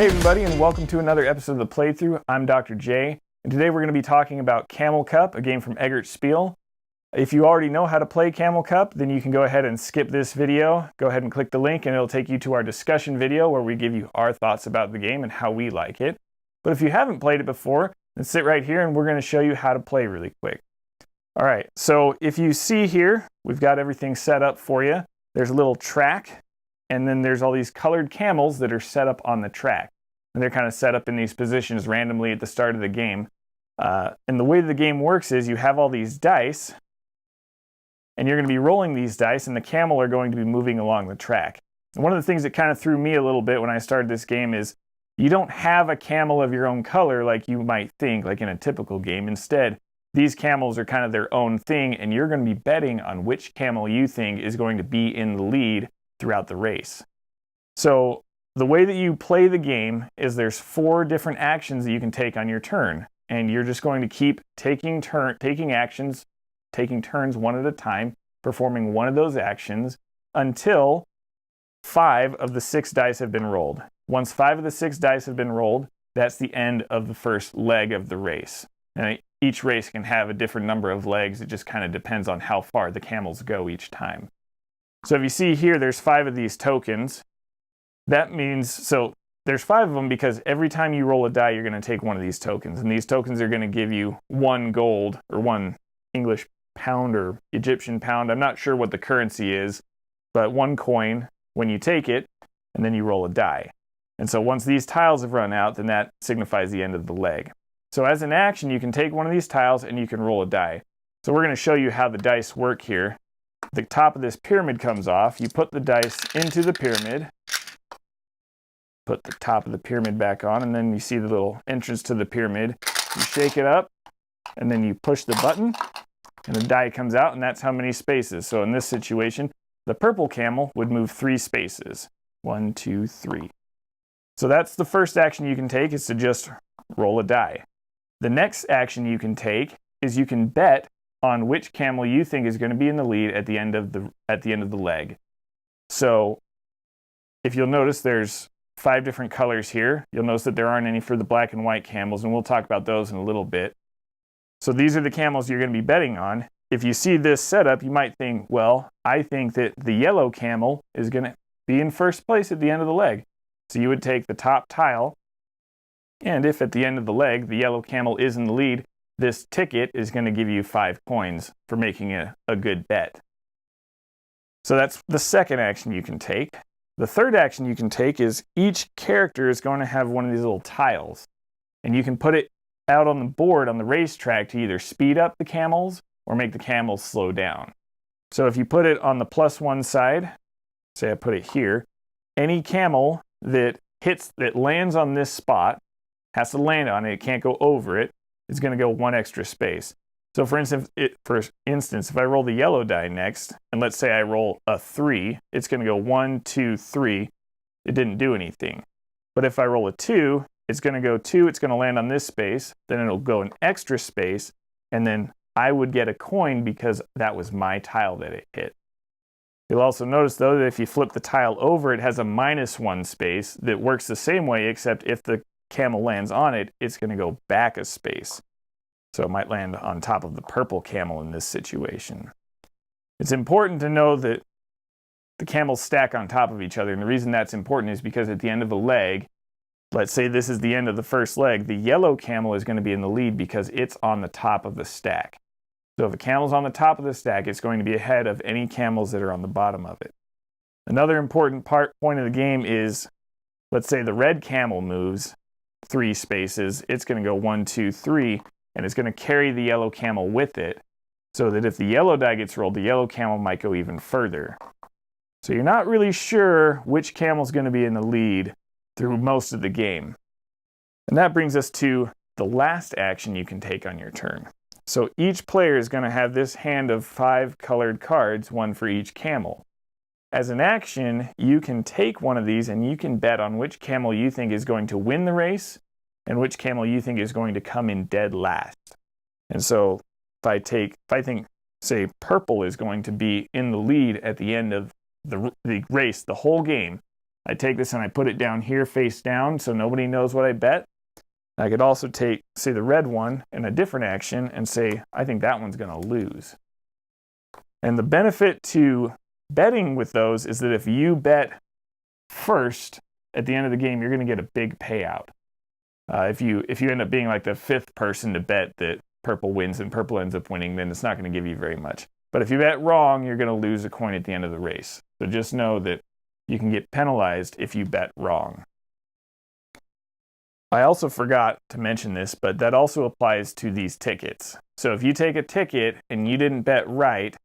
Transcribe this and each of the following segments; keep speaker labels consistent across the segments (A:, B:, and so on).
A: Hey everybody, and welcome to another episode of the PlayThru. I'm DoctorJ, and today we're going to be talking about Camel Cup, a game from Eggert Spiel. If you already know how to play Camel Cup, then you can go ahead and skip this video. Go ahead and click the link and it'll take you to our discussion video where we give you our thoughts about the game and how we like it. But if you haven't played it before, then sit right here and we're going to show you how to play really quick. Alright, so if you see here, we've got everything set up for you. There's a little track, and then there's all these colored camels that are set up on the track. And they're kind of set up in these positions randomly at the start of the game. And the way the game works is you have all these dice, and you're going to be rolling these dice, and the camel are going to be moving along the track. And one of the things that kind of threw me a little bit when I started this game is you don't have a camel of your own color like you might think, like in a typical game. Instead, these camels are kind of their own thing, and you're going to be betting on which camel you think is going to be in the lead throughout the race. So the way that you play the game is there's 4 different actions that you can take on your turn, and you're just going to keep taking turns one at a time, performing one of those actions until 5 of the 6 dice have been rolled. Once 5 of the 6 dice have been rolled, that's the end of the first leg of the race. And each race can have a different number of legs. It just kind of depends on how far the camels go each time. So if you see here, there's 5 of these tokens. That means, so there's 5 of them because every time you roll a die, you're going to take one of these tokens. And these tokens are going to give you 1 gold or 1 English pound or Egyptian pound. I'm not sure what the currency is, but 1 coin when you take it, and then you roll a die. And so once these tiles have run out, then that signifies the end of the leg. So as an action, you can take one of these tiles and you can roll a die. So we're going to show you how the dice work here. The top of this pyramid comes off. You put the dice into the pyramid, put the top of the pyramid back on, and then you see the little entrance to the pyramid. You shake it up, and then you push the button, and the die comes out, and that's how many spaces. So in this situation, the purple camel would move 3 spaces. 1, 2, 3. So that's the first action you can take, is to just roll a die. The next action you can take is you can bet on which camel you think is going to be in the lead at the end of the leg. So if you'll notice, there's 5 different colors here. You'll notice that there aren't any for the black and white camels, and we'll talk about those in a little bit. So these are the camels you're going to be betting on. If you see this setup, you might think, well, I think that the yellow camel is going to be in first place at the end of the leg. So you would take the top tile, and if at the end of the leg the yellow camel is in the lead, this ticket is going to give you 5 coins for making a good bet. So that's the second action you can take. The third action you can take is each character is going to have one of these little tiles, and you can put it out on the board on the racetrack to either speed up the camels or make the camels slow down. So if you put it on the +1 side, say I put it here, any camel that lands on this spot has to land on it. It can't go over it. It's going to go 1 extra space. So for instance, if I roll the yellow die next, and let's say I roll a 3, it's going to go 1, 2, 3. It didn't do anything. But if I roll a 2, it's going to go 2. It's going to land on this space. Then it'll go an extra space. And then I would get a coin because that was my tile that it hit. You'll also notice, though, that if you flip the tile over, it has a -1 space that works the same way, except if the camel lands on it, it's going to go back a space. So it might land on top of the purple camel in this situation. It's important to know that the camels stack on top of each other, and the reason that's important is because at the end of the leg, let's say this is the end of the first leg, the yellow camel is going to be in the lead because it's on the top of the stack. So if a camel's on the top of the stack, it's going to be ahead of any camels that are on the bottom of it. Another important point of the game is, let's say the red camel moves 3 spaces, it's going to go 1, 2, 3, and it's going to carry the yellow camel with it, so that if the yellow die gets rolled, the yellow camel might go even further. So you're not really sure which camel's going to be in the lead through most of the game. And that brings us to the last action you can take on your turn. So each player is going to have this hand of 5 colored cards, 1 for each camel. As an action, you can take one of these and you can bet on which camel you think is going to win the race and which camel you think is going to come in dead last. And so if I think, say, purple is going to be in the lead at the end of the race, the whole game, I take this and I put it down here face down so nobody knows what I bet. I could also take, say, the red one in a different action and say, I think that one's going to lose. And the benefit to betting with those is that if you bet first at the end of the game, you're going to get a big payout. If you end up being like the fifth person to bet that purple wins and purple ends up winning, then it's not going to give you very much. But if you bet wrong, you're going to lose a coin at the end of the race. So just know that you can get penalized if you bet wrong. I also forgot to mention this, but that also applies to these tickets. So if you take a ticket and you didn't bet right,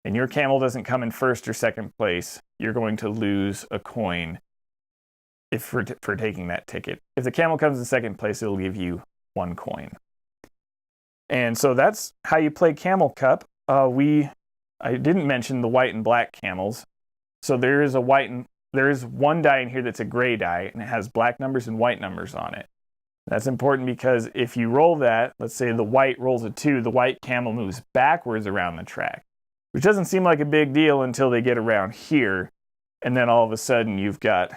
A: and your camel doesn't come in first or second place, you're going to lose a coin for taking that ticket. If the camel comes in second place, it'll give you 1 coin. And so that's how you play Camel Cup. I didn't mention the white and black camels. So there is one die in here that's a gray die, and it has black numbers and white numbers on it. That's important because if you roll that, let's say the white rolls a 2, the white camel moves backwards around the track, which doesn't seem like a big deal until they get around here. And then all of a sudden you've got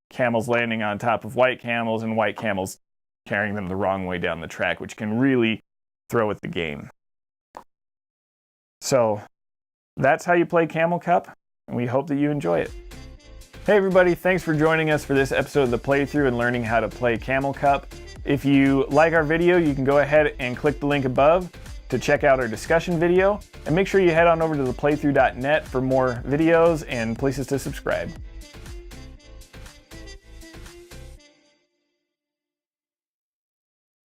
A: camels landing on top of white camels and white camels carrying them the wrong way down the track, which can really throw at the game. So that's how you play Camel Cup, and we hope that you enjoy it. Hey everybody, thanks for joining us for this episode of the playthrough and learning how to play Camel Cup. If you like our video, you can go ahead and click the link above to check out our discussion video, and make sure you head on over to theplaythru.net for more videos and places to subscribe.